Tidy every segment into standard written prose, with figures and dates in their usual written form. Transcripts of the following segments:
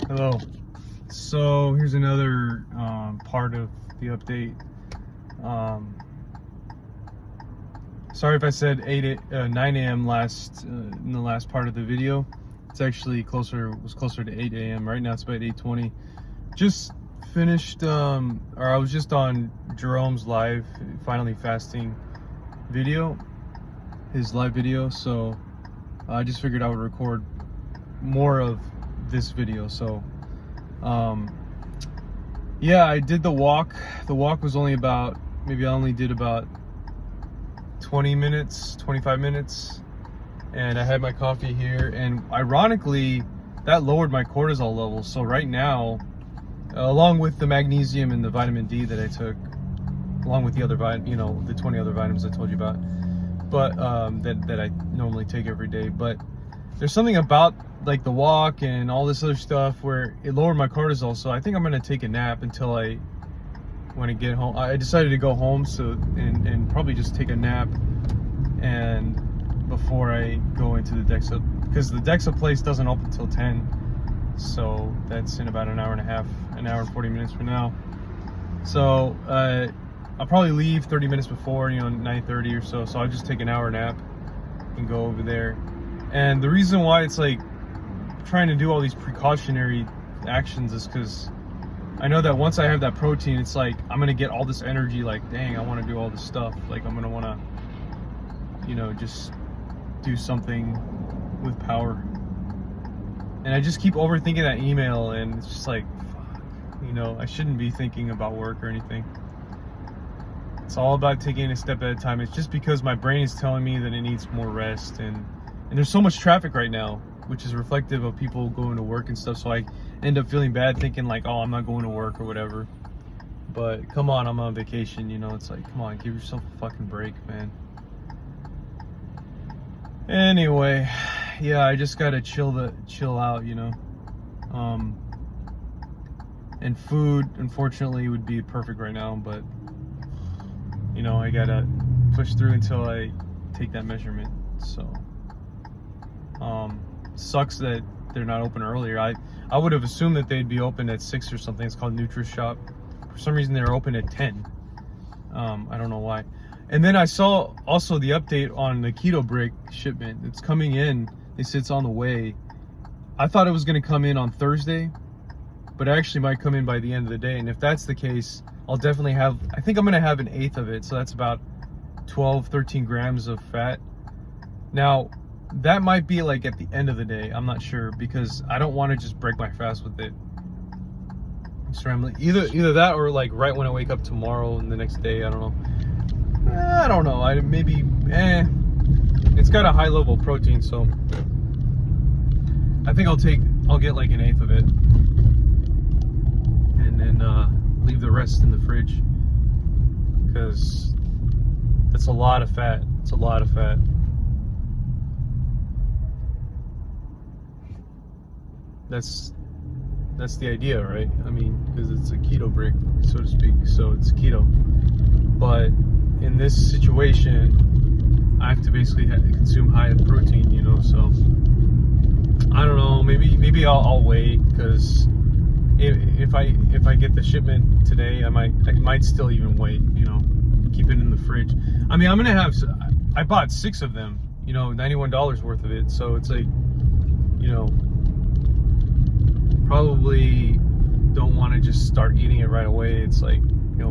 Hello. So here's another part of the update. Sorry if I said 9 a.m. in the last part of the video. It's actually was closer to 8 a.m. Right now it's about 8:20. Just finished, or I was just on Jerome's live, finally fasting video, his live video. So I just figured I would record more of this video. So yeah, I did the walk. The walk was only about, maybe I only did about 20 minutes, 25 minutes, and I had my coffee here, and ironically that lowered my cortisol levels. So right now, along with the magnesium and the vitamin D that I took, along with the other the 20 other vitamins I told you about, but that I normally take every day, but there's something about like the walk and all this other stuff where it lowered my cortisol. So I think I'm gonna take a nap until when I get home. I decided to go home, so and probably just take a nap and before I go into the DEXA, because the DEXA place doesn't open till 10, so that's in about an hour and a half, an hour and 40 minutes from now. So I'll probably leave 30 minutes before, 9:30 or so. So I'll just take an hour nap and go over there. And the reason why it's like trying to do all these precautionary actions is because I know that once I have that protein, it's like I'm gonna get all this energy, like dang, I want to do all this stuff, like I'm gonna want to just do something with power. And I just keep overthinking that email, and it's just like fuck, I shouldn't be thinking about work or anything. It's all about taking a step at a time. It's just because my brain is telling me that it needs more rest, and there's so much traffic right now, which is reflective of people going to work and stuff. So I end up feeling bad, thinking like, oh, I'm not going to work or whatever. But come on, I'm on vacation, it's like, come on, give yourself a fucking break, man. Anyway, yeah, I just gotta chill out, and food, unfortunately, would be perfect right now, but I gotta push through until I take that measurement. So sucks that they're not open earlier. I would have assumed that they'd be open at 6 or something. It's called NutriShop. For some reason they're open at 10. I don't know why. And then I saw also the update on the keto brick shipment. It's coming in. They said it's on the way. I thought it was going to come in on Thursday, but it actually might come in by the end of the day. And if that's the case, I'll definitely I think I'm going to have an eighth of it. So that's about 13 grams of fat. Now, that might be like at the end of the day. I'm not sure, because I don't want to just break my fast with it. Scrambling. Either that, or like right when I wake up tomorrow and the next day. I don't know. It's got a high level of protein, so I think I'll get like an eighth of it, and then leave the rest in the fridge, because that's a lot of fat. It's a lot of fat. That's the idea, right? I mean, because it's a keto brick, so to speak, so it's keto. But in this situation, I have to basically consume high protein, so I don't know, maybe I'll wait, because if I get the shipment today, I might still even wait, keep it in the fridge. I mean, I bought 6 of them, $91 worth of it, so it's like, probably don't want to just start eating it right away. It's like,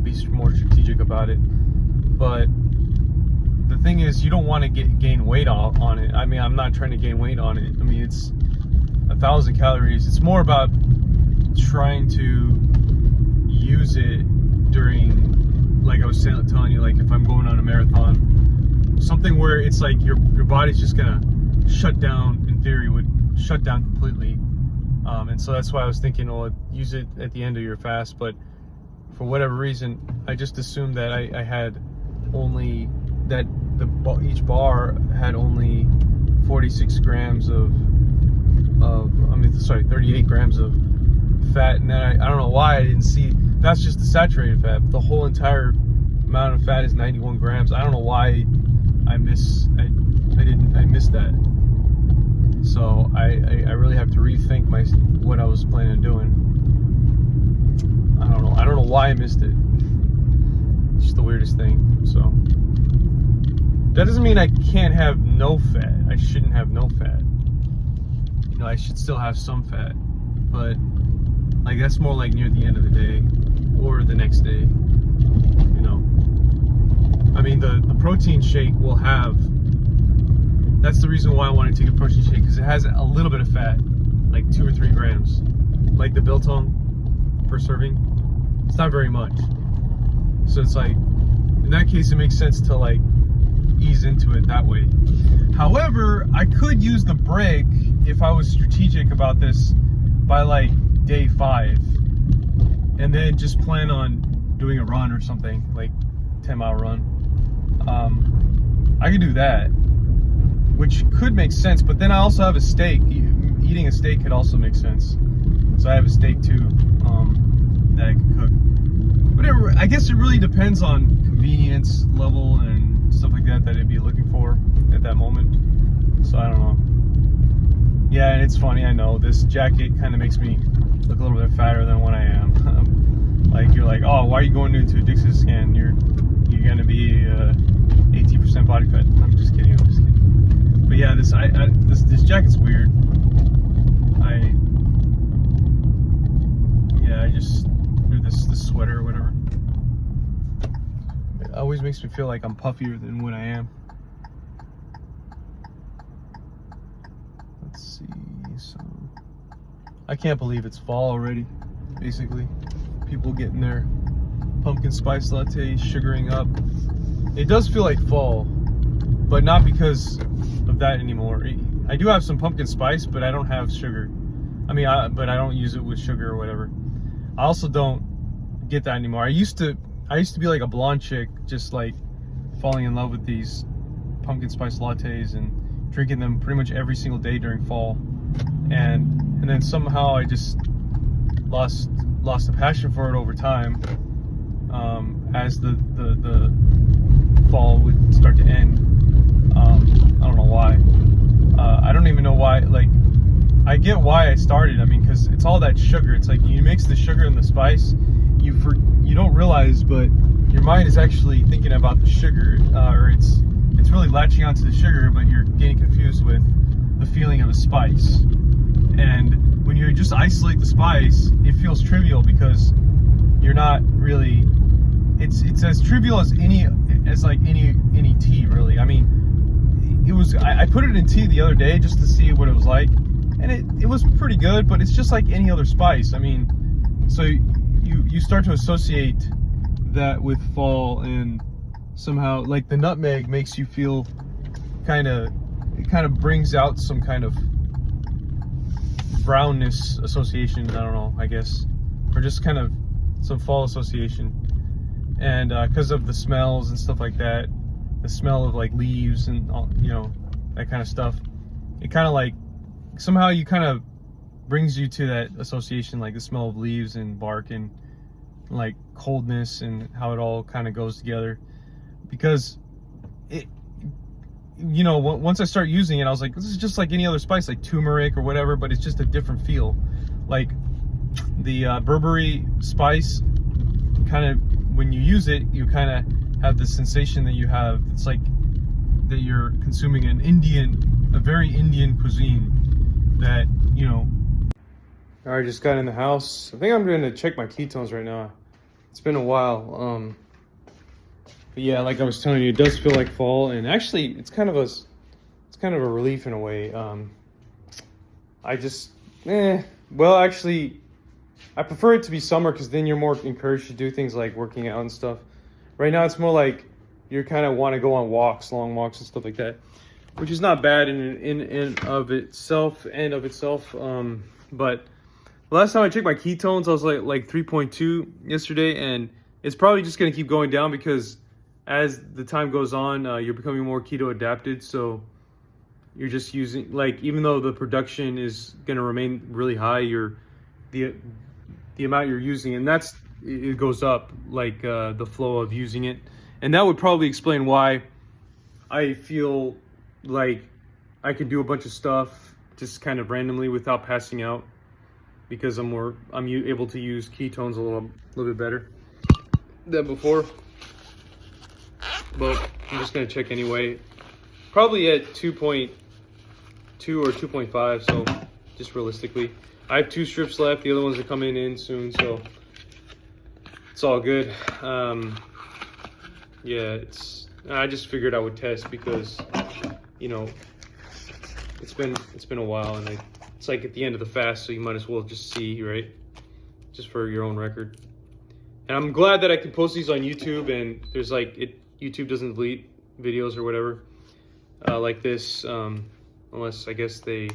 be more strategic about it. But the thing is, you don't want to gain weight on it. I mean, I'm not trying to gain weight on it. I mean, it's 1,000 calories. It's more about trying to use it during, like I was telling you, like if I'm going on a marathon, something where it's like your body's just gonna shut down. In theory, would shut down completely. And so that's why I was thinking, use it at the end of your fast. But for whatever reason, I just assumed that I had only that each bar had only 46 grams of 38 grams of fat. And then I don't know why I didn't see, that's just the saturated fat. The whole entire amount of fat is 91 grams. I don't know why I missed that. So I really have to rethink what I was was planning on doing. I don't know why I missed it. It's just the weirdest thing. So that doesn't mean I can't have no fat. I shouldn't have no fat. You know, I should still have some fat, but like that's more like near the end of the day or the next day. You know, I mean the protein shake will have. That's the reason why I want to take a protein shake, because it has a little bit of fat, like 2 or 3 grams, like the biltong per serving. It's not very much, so it's like in that case it makes sense to like ease into it that way. However, I could use the break if I was strategic about this by like day 5, and then just plan on doing a run or something, like 10-mile run. I could do that, which could make sense, but then I also have a steak. Eating a steak could also make sense. So I have a steak too, that I could cook. But I guess it really depends on convenience level and stuff like that I'd be looking for at that moment. So I don't know. Yeah, and it's funny, I know, this jacket kind of makes me look a little bit fatter than what I am. Like, you're like, oh, why are you going into a DIXA scan? You're gonna be 18% body fat. I'm just kidding. But yeah, this jacket's weird. I just do this sweater or whatever. It always makes me feel like I'm puffier than what I am. Let's see. So I can't believe it's fall already. Basically, people getting their pumpkin spice latte, sugaring up. It does feel like fall, but not because of that anymore. I do have some pumpkin spice, but I don't have sugar. I mean, but I don't use it with sugar or whatever. I also don't get that anymore. I used to be like a blonde chick, just like falling in love with these pumpkin spice lattes and drinking them pretty much every single day during fall. And then somehow I just lost the passion for it over time, as the fall would start to end. I don't know why. I don't even know why. Like, I get why I started. I mean, because it's all that sugar. It's like you mix the sugar and the spice. You don't realize, but your mind is actually thinking about the sugar, or it's really latching onto the sugar, but you're getting confused with the feeling of a spice. And when you just isolate the spice, it feels trivial because you're not really. It's as trivial as any tea, really. I mean, I put it in tea the other day just to see what it was like, and it was pretty good, but it's just like any other spice. I mean, so you start to associate that with fall, and somehow like the nutmeg makes you feel it kind of brings out some kind of brownness association, I don't know, I guess, or just kind of some fall association. And because of the smells and stuff like that, the smell of like leaves and all, you know, that kind of stuff, it kind of like somehow you kind of brings you to that association, like the smell of leaves and bark and like coldness and how it all kind of goes together. Because it, you know, once I start using it, I was like, this is just like any other spice, like turmeric or whatever, but it's just a different feel. Like the berberry spice, kind of when you use it, you kind of have the sensation that you have, it's like that you're consuming a very Indian cuisine that, you know. All right, just got in the house. I think I'm going to check my ketones right now. It's been a while. But yeah, like I was telling you, it does feel like fall, and actually it's kind of a relief in a way. Actually, I prefer it to be summer because then you're more encouraged to do things like working out and stuff. Right now it's more like you kind of want to go on walks, long walks and stuff like that, which is not bad in of itself. But last time I checked my ketones, I was like 3.2 yesterday, and it's probably just going to keep going down because as the time goes on, you're becoming more keto adapted. So you're just using, like, even though the production is going to remain really high, the amount you're using, and it goes up, like the flow of using it. And that would probably explain why I feel like I can do a bunch of stuff just kind of randomly without passing out. because I'm able to use ketones a little bit better than before. But I'm just gonna check anyway. Probably at 2.2 or 2.5. So just realistically, I have 2 strips left. The other ones are coming in soon, so it's all good. Yeah, I just figured I would test because, you know, it's been a while, and it's like at the end of the fast, so you might as well just see, right? Just for your own record. And I'm glad that I can post these on YouTube, and there's like YouTube doesn't delete videos or whatever like this, unless I guess I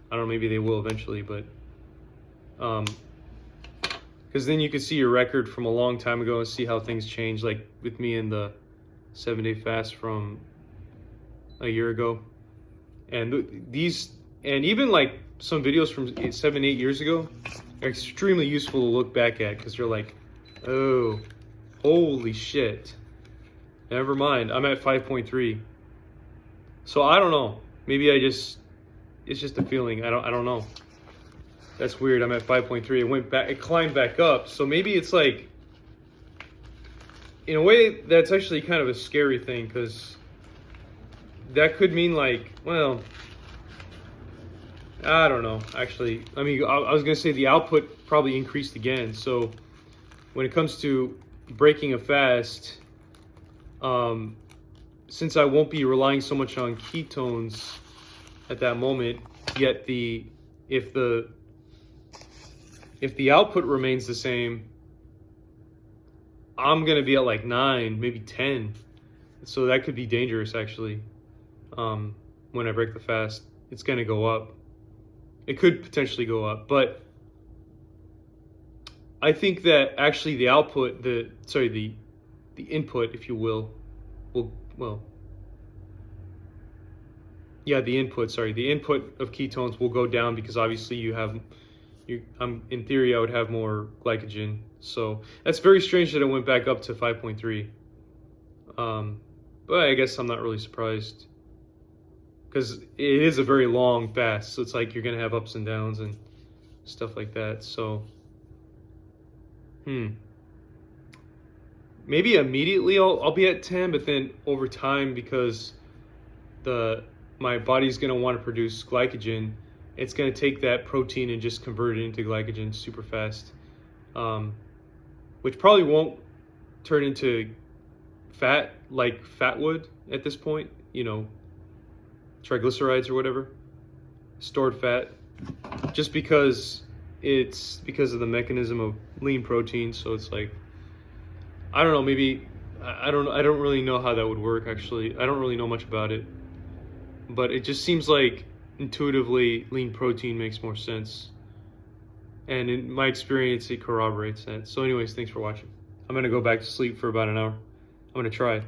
don't know, maybe they will eventually, but because then you can see your record from a long time ago and see how things change, like with me in the 7-day fast from a year ago, and and even like some videos from 7-8 years ago are extremely useful to look back at, because you're like, oh, holy shit, never mind, I'm at 5.3. So I don't know, maybe it's just a feeling. I don't know. That's weird. I'm at 5.3. It climbed back up. So maybe it's like, in a way, that's actually kind of a scary thing, because that could mean like, well, I don't know. Actually, I mean, I was gonna say the output probably increased again. So when it comes to breaking a fast, since I won't be relying so much on ketones at that moment, yet if the output remains the same, I'm gonna be at like 9, maybe 10. So that could be dangerous actually. When I break the fast, it's gonna go up. It could potentially go up, but I think that actually the output, the input, if you will the input of ketones will go down, because obviously in theory I would have more glycogen. So that's very strange that it went back up to 5.3. But I guess I'm not really surprised, because it is a very long fast, so it's like you're gonna have ups and downs and stuff like that. So maybe immediately I'll be at 10, but then over time, because my body's gonna want to produce glycogen, it's gonna take that protein and just convert it into glycogen super fast, which probably won't turn into fat like fat would at this point, triglycerides or whatever, stored fat, just because of the mechanism of lean protein. So it's like, I don't know, maybe I don't really know how that would work actually. I don't really know much about it, but it just seems like intuitively lean protein makes more sense, and in my experience it corroborates that. So anyways, thanks for watching. I'm gonna go back to sleep for about an hour. I'm gonna try.